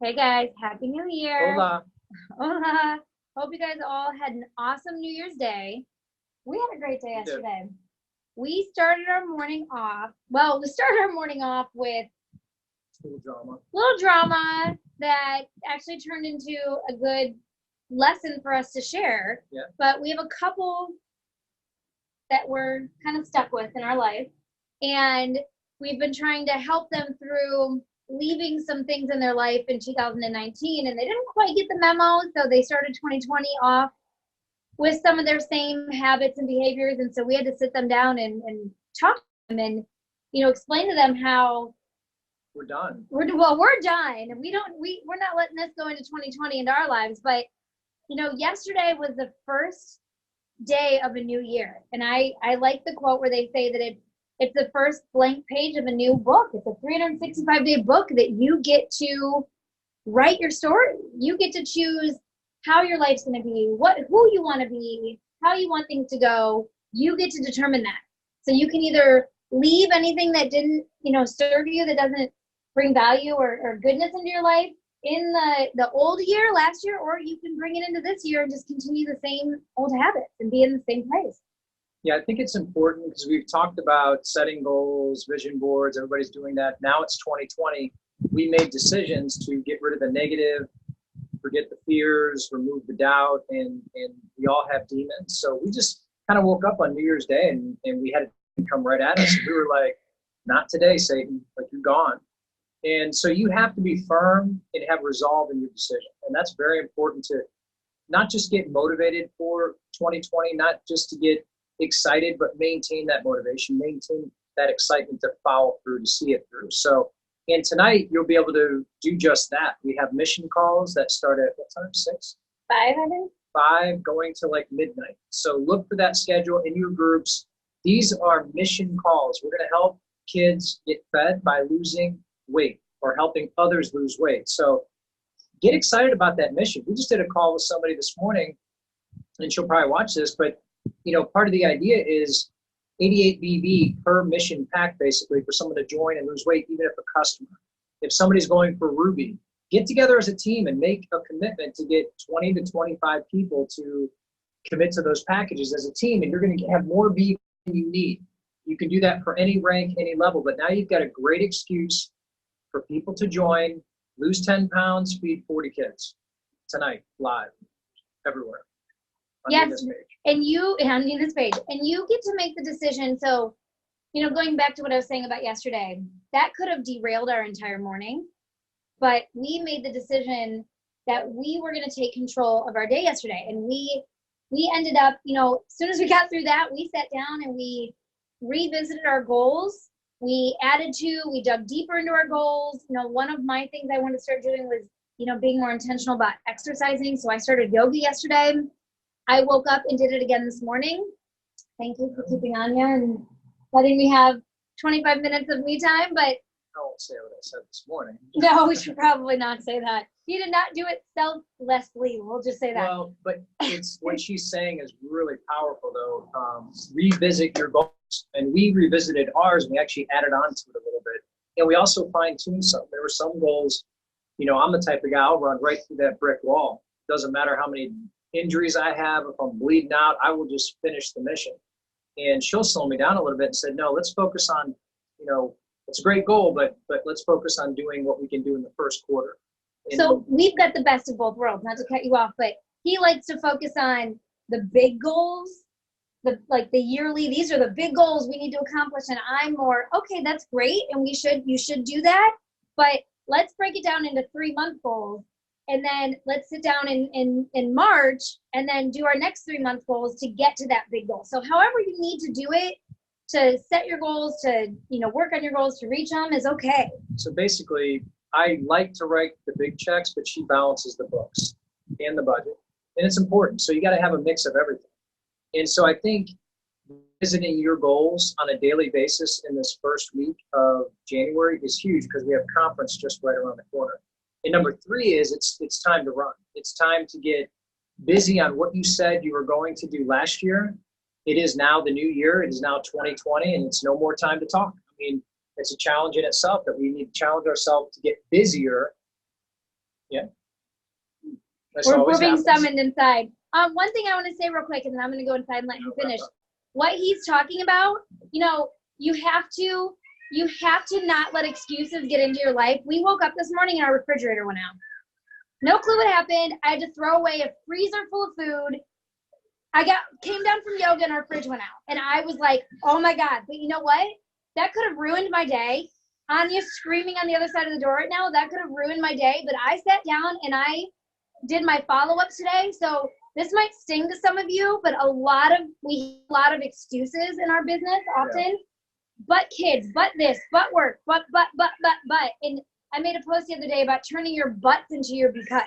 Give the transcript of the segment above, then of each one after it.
Hey guys, Happy New Year. Hola. Hola. Hope you guys all had an awesome New Year's Day. We had a great day We did. yesterday. We started our morning off with School drama. a little drama that actually turned into a good lesson for us to share. Yeah. But we have a couple that we're kind of stuck with in our life. And we've been trying to help them through leaving some things in their life in 2019, and they didn't quite get the memo, so they started 2020 off with some of their same habits and behaviors. And so we had to sit them down and talk to them and explain to them how We're done. we're done. We're not letting this go into 2020 into our lives. But yesterday was the first day of a new year, and I like the quote where they say that it's the first blank page of a new book. It's a 365-day book that you get to write your story. You get to choose how your life's going to be, who you want to be, how you want things to go. You get to determine that. So you can either leave anything that didn't, serve you, that doesn't bring value or goodness into your life in the old year, last year, or you can bring it into this year and just continue the same old habits and be in the same place. Yeah, I think it's important because we've talked about setting goals, vision boards. Everybody's doing that. Now it's 2020. We made decisions to get rid of the negative, forget the fears, remove the doubt, and we all have demons. So we just kind of woke up on New Year's Day and we had it come right at us. We were like, not today, Satan, like you're gone. And so you have to be firm and have resolve in your decision. And that's very important to not just get motivated for 2020, not just to get excited, but maintain that motivation, maintain that excitement to follow through, to see it through. So, and tonight you'll be able to do just that. We have mission calls that start at what time? 6? 5, I think. 5 going to like midnight. So look for that schedule in your groups. These are mission calls. We're going to help kids get fed by losing weight or helping others lose weight. So get excited about that mission. We just did a call with somebody this morning, and she'll probably watch this, but part of the idea is 88 BB per mission pack, basically, for someone to join and lose weight, even if a customer. If somebody's going for Ruby, get together as a team and make a commitment to get 20 to 25 people to commit to those packages as a team, and you're going to have more BB than you need. You can do that for any rank, any level, but now you've got a great excuse for people to join, lose 10 pounds, feed 40 kids tonight, live, everywhere. Yes, and on this page, and you get to make the decision. So, going back to what I was saying about yesterday, that could have derailed our entire morning, but we made the decision that we were going to take control of our day yesterday, and we ended up, as soon as we got through that, we sat down and we revisited our goals. We dug deeper into our goals. One of my things I wanted to start doing was, being more intentional about exercising. So I started yoga yesterday. I woke up and did it again this morning. Thank you for keeping Anya and letting me have 25 minutes of me time. But I won't say what I said this morning. No, we should probably not say that. You did not do it selflessly. We'll just say that. Well, but it's what she's saying is really powerful, though. Revisit your goals. And we revisited ours, and we actually added on to it a little bit. And we also fine-tuned some. There were some goals, I'm the type of guy, I'll run right through that brick wall. Doesn't matter how many injuries I have, if I'm bleeding out, I will just finish the mission. And she'll slow me down a little bit and said, no, let's focus on, it's a great goal, but let's focus on doing what we can do in the first quarter. And so we've got the best of both worlds, not to cut you off, but he likes to focus on the big goals, the yearly, these are the big goals we need to accomplish. And I'm more, okay, that's great. And you should do that, but let's break it down into 3-month goals. And then let's sit down in March and then do our next 3-month goals to get to that big goal. So however you need to do it, to set your goals, to work on your goals, to reach them is okay. So basically, I like to write the big checks, but she balances the books and the budget. And it's important. So you got to have a mix of everything. And so I think visiting your goals on a daily basis in this first week of January is huge because we have conference just right around the corner. And number 3 is it's time to run. It's time to get busy on what you said you were going to do last year. It is now the new year. It is now 2020, and it's no more time to talk. I mean, it's a challenge in itself that we need to challenge ourselves to get busier Yeah. We're being summoned inside. One thing I want to say real quick, and then I'm going to go inside and let him finish. What he's talking about, you know, you have to not let excuses get into your life. We woke up this morning and our refrigerator went out. No clue what happened. I had to throw away a freezer full of food. Came down from yoga and our fridge went out. And I was like, oh my God. But you know what? That could have ruined my day. Anya's screaming on the other side of the door right now. That could have ruined my day. But I sat down and I did my follow-up today. So this might sting to some of you, but we have a lot of excuses in our business often. Yeah. But kids, but this, but work, but. And I made a post the other day about turning your butts into your because.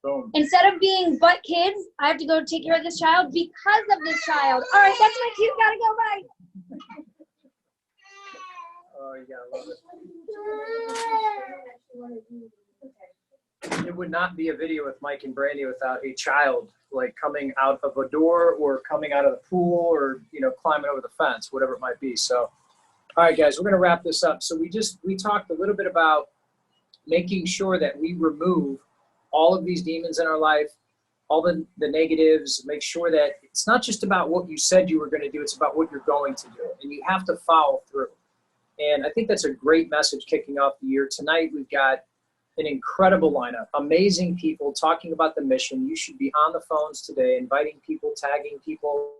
Boom. Instead of being but kids, I have to go take care of this child because of this child. All right, that's my cue. Gotta go. Bye. Oh, you gotta love it. It would not be a video with Mike and Brandy without a child like coming out of a door or coming out of the pool or, you know, climbing over the fence, whatever it might be. So, all right, guys, we're going to wrap this up. So we talked a little bit about making sure that we remove all of these demons in our life, all the negatives, make sure that it's not just about what you said you were going to do, it's about what you're going to do. And you have to follow through. And I think that's a great message kicking off the year. Tonight, we've got an incredible lineup, amazing people talking about the mission. You should be on the phones today, inviting people, tagging people.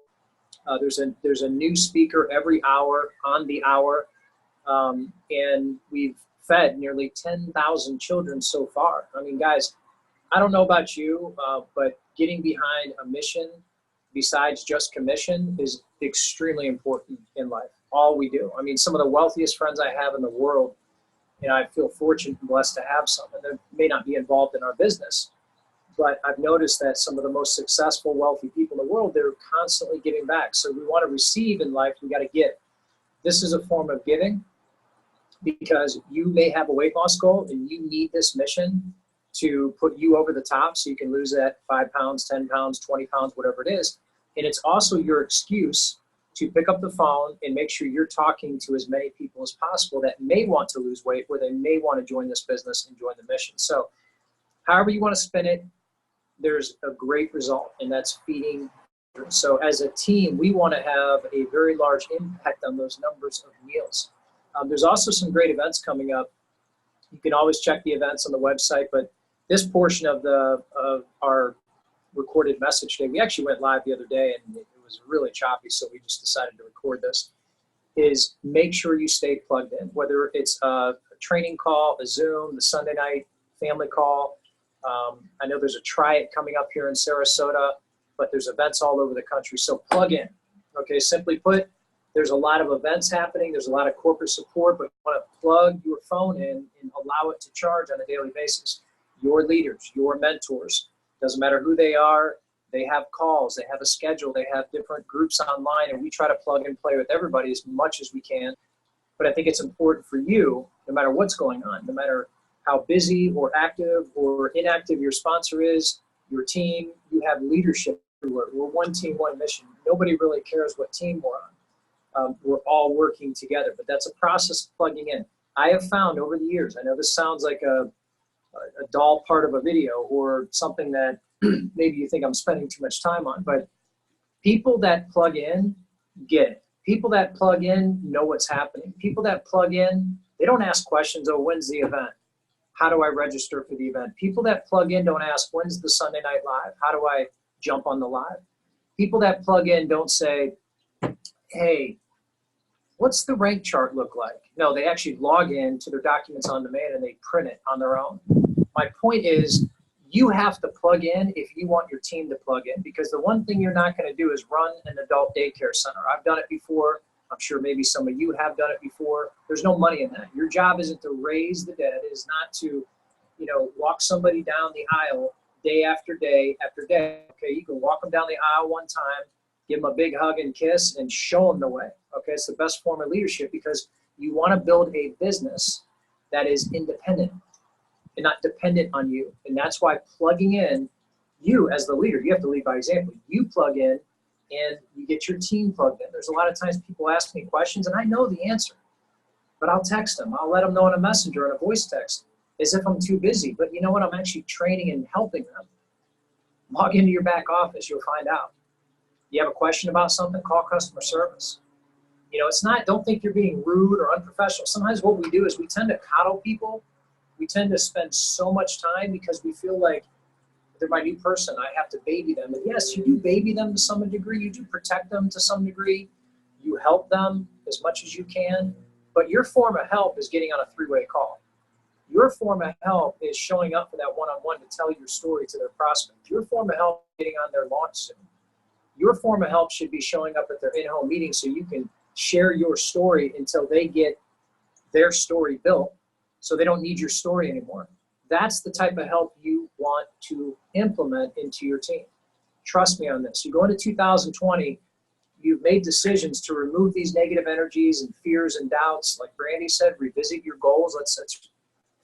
There's a new speaker every hour on the hour. And we've fed nearly 10,000 children so far. I mean, guys, I don't know about you, but getting behind a mission besides just commission is extremely important in life. All we do. I mean, some of the wealthiest friends I have in the world, and I feel fortunate and blessed to have some, and they may not be involved in our business, but I've noticed that some of the most successful, wealthy people in the world, they're constantly giving back. So we want to receive in life, we got to give. This is a form of giving because you may have a weight loss goal and you need this mission to put you over the top so you can lose that 5 pounds, 10 pounds, 20 pounds, whatever it is. And it's also your excuse to pick up the phone and make sure you're talking to as many people as possible that may want to lose weight or they may want to join this business and join the mission. So however you want to spin it, there's a great result, and that's feeding. So as a team, we want to have a very large impact on those numbers of meals. There's also some great events coming up. You can always check the events on the website, but this portion of our recorded message today, we actually went live the other day and it was really choppy, so we just decided to record this, is make sure you stay plugged in, whether it's a training call, a Zoom, the Sunday night family call. I know there's a Try It coming up here in Sarasota, but there's events all over the country, so plug in. Okay, simply put, there's a lot of events happening, there's a lot of corporate support, but you want to plug your phone in and allow it to charge on a daily basis. Your leaders, your mentors, doesn't matter who they are, they have calls, they have a schedule, they have different groups online, and we try to plug and play with everybody as much as we can. But I think it's important for you, no matter what's going on, no matter how busy or active or inactive your sponsor is, your team, you have leadership everywhere. We're one team, one mission. Nobody really cares what team we're on. We're all working together, but that's a process of plugging in. I have found over the years, I know this sounds like a dull part of a video or something that maybe you think I'm spending too much time on, but people that plug in get it. People that plug in know what's happening. People that plug in, they don't ask questions, oh, when's the event? How do I register for the event? People that plug in don't ask, when's the Sunday Night Live? How do I jump on the live? People that plug in don't say, hey, what's the rank chart look like? No, they actually log in to their documents on demand and they print it on their own. My point is, you have to plug in if you want your team to plug in, because the one thing you're not going to do is run an adult daycare center. I've done it before. I'm sure maybe some of you have done it before. There's no money in that. Your job isn't to raise the dead. It is not to, walk somebody down the aisle day after day after day. Okay, you can walk them down the aisle one time, give them a big hug and kiss, and show them the way. Okay, it's the best form of leadership, because you want to build a business that is independent and not dependent on you. And that's why plugging in, you as the leader, you have to lead by example. You plug in and you get your team plugged in. There's a lot of times people ask me questions and I know the answer, but I'll text them. I'll let them know in a messenger, in a voice text. as if I'm too busy. But you know what? I'm actually training and helping them. Log into your back office. You'll find out. You have a question about something, call customer service. You know, it's not, don't think you're being rude or unprofessional. Sometimes what we do is we tend to coddle people. We tend to spend so much time because we feel like they're my new person. I have to baby them. And yes, you do baby them to some degree. You do protect them to some degree. You help them as much as you can. But your form of help is getting on a three-way call. Your form of help is showing up for that one-on-one to tell your story to their prospect. Your form of help is getting on their launch soon. Your form of help should be showing up at their in-home meeting so you can share your story until they get their story built so they don't need your story anymore. That's the type of help you want to implement into your team. Trust me on this. You go into 2020, you've made decisions to remove these negative energies and fears and doubts. Like Brandy said, revisit your goals. Let's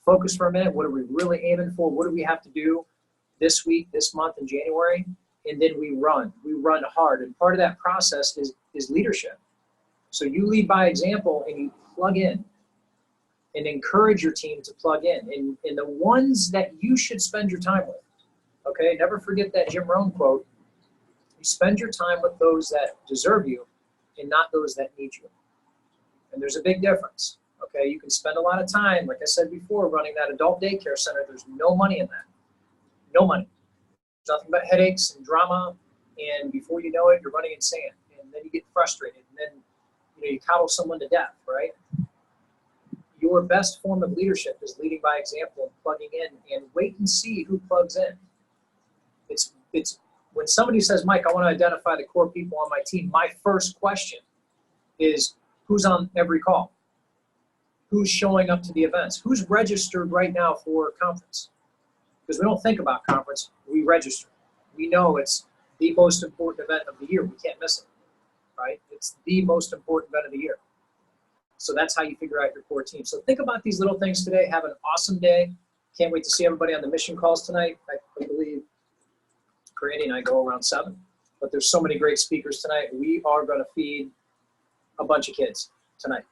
focus for a minute. What are we really aiming for? What do we have to do this week, this month, in January? And then we run hard. And part of that process is leadership. So you lead by example and you plug in and encourage your team to plug in. And the ones that you should spend your time with, okay? Never forget that Jim Rohn quote. You spend your time with those that deserve you and not those that need you. And there's a big difference, okay? You can spend a lot of time, like I said before, running that adult daycare center. There's no money in that. No money. Nothing but headaches and drama, and before you know it, you're running in sand, and then you get frustrated, and then you coddle someone to death, right? Your best form of leadership is leading by example and plugging in, and wait and see who plugs in. It's when somebody says, Mike, I want to identify the core people on my team, my first question is, who's on every call? Who's showing up to the events? Who's registered right now for a conference? Because we don't think about conference, we register. We know it's the most important event of the year. We can't miss it, right? It's the most important event of the year. So that's how you figure out your core team. So think about these little things today. Have an awesome day. Can't wait to see everybody on the mission calls tonight. I believe Brandy and I go around 7. But there's so many great speakers tonight. We are going to feed a bunch of kids tonight.